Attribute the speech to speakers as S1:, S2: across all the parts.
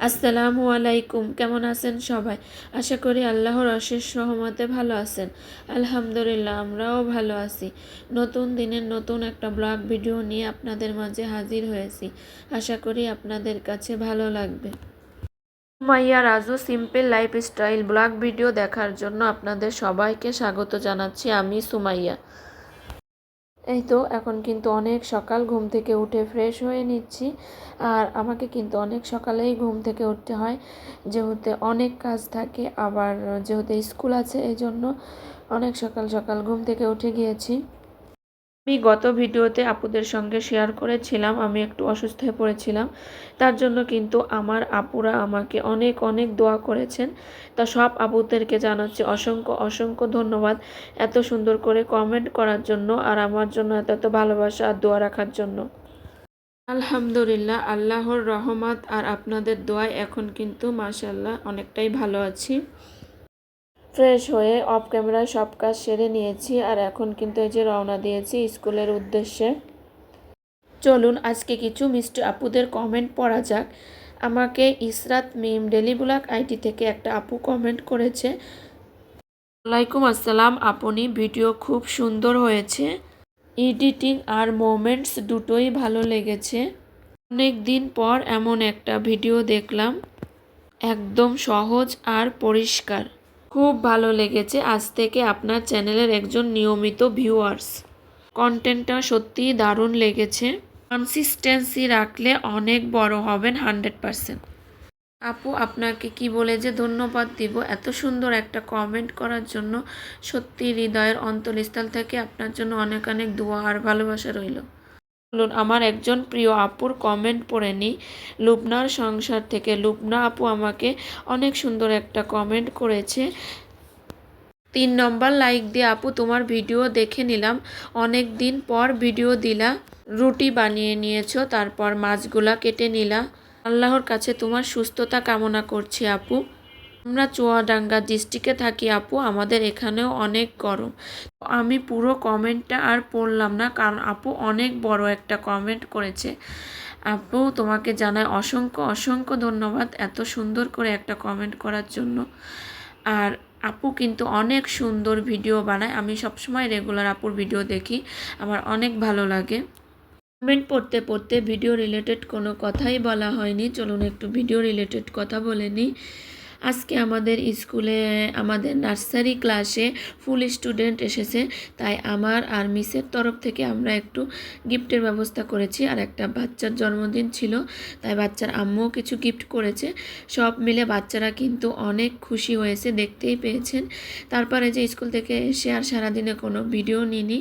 S1: আসসালামু আলাইকুম। কেমন আছেন সবাই? আশা করি আল্লাহর অশেষ রহমতে ভালো আছেন। আলহামদুলিল্লাহ, আমরাও ভালো আছি। নতুন দিনের নতুন একটা ব্লগ ভিডিও নিয়ে আপনাদের মাঝে হাজির হয়েছি। আশা করি আপনাদের কাছে ভালো লাগবে। Sumaiya Raju simple lifestyle blog video দেখার জন্য আপনাদের সবাইকে স্বাগত জানাচ্ছি। আমি সুমাইয়া। এই তো এখন কিন্তু অনেক সকাল, ঘুম থেকে উঠে ফ্রেশ হয়ে নিচ্ছি। আর আমাকে কিন্তু অনেক সকালেই ঘুম থেকে উঠতে হয়, যেহেতু অনেক কাজ থাকে, আবার যেহেতু স্কুল আছে, এই জন্য অনেক সকাল সকাল ঘুম থেকে উঠে গিয়েছি। আমি গত ভিডিওতে আপুদের সঙ্গে শেয়ার করেছিলাম আমি একটু অসুস্থ হয়ে পড়েছিলাম। তার জন্য কিন্তু আমার আপুরা আমাকে অনেক অনেক দোয়া করেছেন। তা সব আপুদেরকে জানাচ্ছি অসংখ্য অসংখ্য ধন্যবাদ এত সুন্দর করে কমেন্ট করার জন্য, আর আমার জন্য এত এত ভালোবাসা আর দোয়া রাখার জন্য। আলহামদুলিল্লাহ, আল্লাহর রহমত আর আপনাদের দোয়ায় এখন কিন্তু মাশাআল্লাহ অনেকটাই ভালো আছি। ফ্রেশ হয়ে অফ ক্যামেরায় সব কাজ সেরে নিয়েছি, আর এখন কিন্তু এই যে রওনা দিয়েছি স্কুলের উদ্দেশ্যে। চলুন আজকে কিছু মিষ্টি আপুদের কমেন্ট পড়া যাক। আমাকে ইসরাত মিম ডেলি ব্লগ আইটি থেকে একটা আপু কমেন্ট করেছে। ওয়ালাইকুম আসসালাম আপনি, ভিডিও খুব সুন্দর হয়েছে, এডিটিং আর মোমেন্টস দুটোই ভালো লেগেছে। অনেক দিন পর এমন একটা ভিডিও দেখলাম, একদম সহজ আর পরিষ্কার, খুব ভালো লেগেছে। আজ থেকে আপনার চ্যানেলের একজন নিয়মিত ভিউয়ার্স। কন্টেন্টটা সত্যিই দারুণ লেগেছে। কনসিস্টেন্সি রাখলে অনেক বড় হবেন 100%। আপু আপনাকে কি বলে যে ধন্যবাদ দিব এত সুন্দর একটা কমেন্ট করার জন্য। সত্যি হৃদয়ের অন্তঃস্থল থেকে আপনার জন্য অনেক অনেক দোয়া আর ভালোবাসা রইল। বলুন আমার একজন প্রিয় আপুর কমেন্ট পড়ে নিই। লুবনার সংসার থেকে লুবনা আপু আমাকে অনেক সুন্দর একটা কমেন্ট করেছে। 3 নম্বর লাইক দিয়ে আপু তোমার ভিডিও দেখে নিলাম, অনেক দিন পর ভিডিও দিলা, রুটি বানিয়ে নিয়েছো, তারপর মাছগুলা কেটে নিলা। আল্লাহর কাছে তোমার সুস্থতা কামনা করছি আপু। আমরা চুয়াডাঙ্গা ডিস্ট্রিক্টে থাকি আপু, আমাদের এখানেও অনেক গরম। আমি পুরো কমেন্টটা আর পড়লাম না, কারণ আপু অনেক বড় একটা কমেন্ট করেছে। আপু তোমাকে জানাই অসংখ্য অসংখ্য ধন্যবাদ এত সুন্দর করে একটা কমেন্ট করার জন্য। আর আপু কিন্তু অনেক সুন্দর ভিডিও বানায়, আমি সবসময় রেগুলার আপুর ভিডিও দেখি, আমার অনেক ভালো লাগে। কমেন্ট পড়তে পড়তে ভিডিও রিলেটেড কোনো কথাই বলা হয়নি, চলুন একটু ভিডিও রিলেটেড কথা বলে নিই। আজকে আমাদের স্কুলে আমাদের নার্সারি ক্লাসে ফুল স্টুডেন্ট এসেছে, তাই আমার আর মিসের তরফ থেকে আমরা একটু গিফটের ব্যবস্থা করেছি। আর একটা বাচ্চার জন্মদিন ছিল, তাই বাচ্চার আম্মুও কিছু গিফট করেছে। সব মিলে বাচ্চারা কিন্তু অনেক খুশি হয়েছে, দেখতেই পেয়েছেন। তারপরে যে স্কুল থেকে এসে আর সারাদিনে কোনো ভিডিও নিইনি।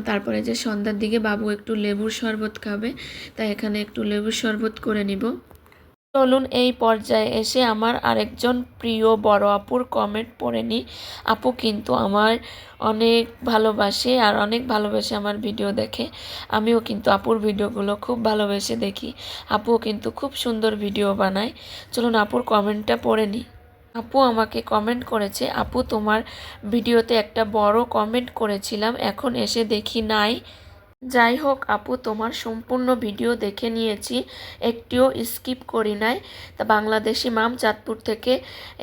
S1: তারপরে যে সন্ধ্যার দিকে বাবু একটু লেবুর শরবত খাবে, তাই এখানে একটু লেবুর শরবত করে নিব। চলুন এই পর্যায়ে এসে আমার আরেকজন প্রিয় বড় আপুর কমেন্ট পড়ে নিই। আপু কিন্তু আমার অনেক ভালোবাসে আর অনেক ভালোবেসে আমার ভিডিও দেখে। আমিও কিন্তু আপুর ভিডিওগুলো খুব ভালোবেসে দেখি। আপুও কিন্তু খুব সুন্দর ভিডিও বানায়। চলুন আপুর কমেন্টটা পড়ে নিই। আপু আমাকে কমেন্ট করেছে, আপু তোমার ভিডিওতে একটা বড় কমেন্ট করেছিলাম, এখন এসে দেখি নাই। যাই হোক আপু, তোমার সম্পূর্ণ ভিডিও দেখে নিয়েছি, একটিও স্কিপ করি নাই। তা বাংলাদেশি মাম চাঁদপুর থেকে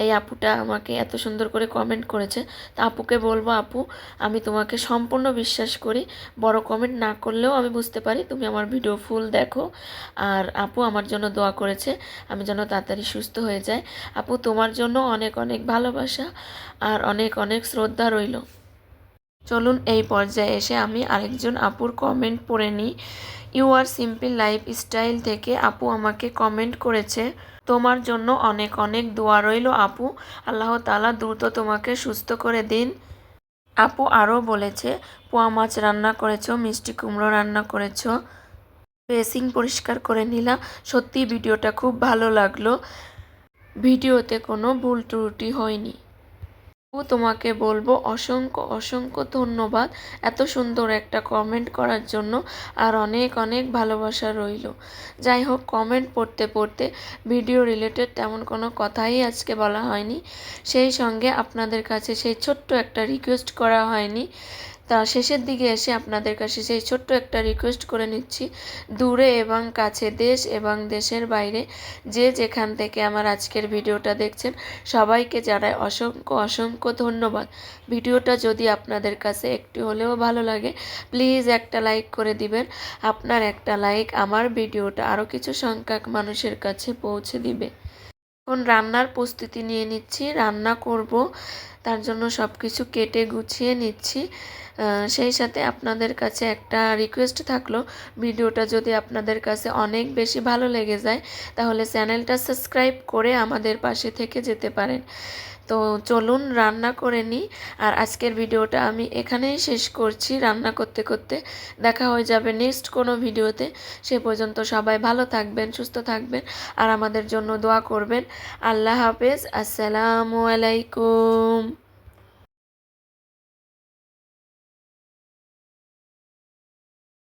S1: এই আপুটা আমাকে এত সুন্দর করে কমেন্ট করেছে। তা আপুকে বলবো, আপু আমি তোমাকে সম্পূর্ণ বিশ্বাস করি, বড় কমেন্ট না করলেও আমি বুঝতে পারি তুমি আমার ভিডিও ফুল দেখো। আর আপু আমার জন্য দোয়া করেছে আমি যেন তাড়াতাড়ি সুস্থ হয়ে যাই। আপু তোমার জন্য অনেক অনেক ভালোবাসা আর অনেক অনেক শ্রদ্ধা রইল। চলুন এই পর্যায়ে এসে আমি আরেকজন আপুর কমেন্ট পড়ে নিই। You are simple lifestyle থেকে আপু আমাকে কমেন্ট করেছে, তোমার জন্য অনেক অনেক দোয়া রইল আপু, আল্লাহ তাআলা দ্রুত তোমাকে সুস্থ করে দিন। আপু আরও বলেছে, পোয়া মাছ রান্না করেছো, মিষ্টি কুমড়ো রান্না করেছো, বেসিং পরিষ্কার করে নিলাম। সত্যি ভিডিওটা খুব ভালো লাগলো, ভিডিওতে কোনো ভুল ত্রুটি হয়নি। তোমাকে বলবো অসংখ্য অসংখ্য ধন্যবাদ এত সুন্দর একটা কমেন্ট করার জন্য, আর অনেক অনেক ভালোবাসা রইল। যাই হোক, কমেন্ট পড়তে পড়তে ভিডিও রিলেটেড তেমন কোনো কথাই আজকে বলা হয়নি, সেই সঙ্গে আপনাদের কাছে সেই ছোট্ট একটা রিকোয়েস্ট করা হয়নি। তা শেষের দিকে এসে আপনাদের কাছে সেই ছোট্ট একটা রিকোয়েস্ট করে নিচ্ছি, দূরে এবং কাছে, দেশ এবং দেশের বাইরে যে যেখান থেকে আমার আজকের ভিডিওটা দেখছেন সবাইকে জানাই অসংখ্য অসংখ্য ধন্যবাদ। ভিডিওটা যদি আপনাদের কাছে একটু হলেও ভালো লাগে প্লিজ একটা লাইক করে দিবেন। আপনার একটা লাইক আমার ভিডিওটা আরও কিছু সংখ্যক মানুষের কাছে পৌঁছে দিবে। এখন রান্নার প্রস্তুতি নিয়ে নিচ্ছি, রান্না করব, তার জন্য সব কিছু কেটে গুছিয়ে নিচ্ছি। সেই সাথে আপনাদের কাছে একটা রিকোয়েস্ট থাকলো, ভিডিওটা যদি আপনাদের কাছে অনেক বেশি ভালো লেগে যায় তাহলে চ্যানেলটা সাবস্ক্রাইব করে আমাদের পাশে থেকে যেতে পারেন। তো চলুন রান্না করে নিই। আর আজকের ভিডিওটা আমি এখানেই শেষ করছি। রান্না করতে করতে দেখা হয়ে যাবে নেক্সট কোনো ভিডিওতে। সে পর্যন্ত সবাই ভালো থাকবেন, সুস্থ থাকবেন আর আমাদের জন্য দোয়া করবেন। আল্লাহ হাফেজ, আসসালামু আলাইকুম।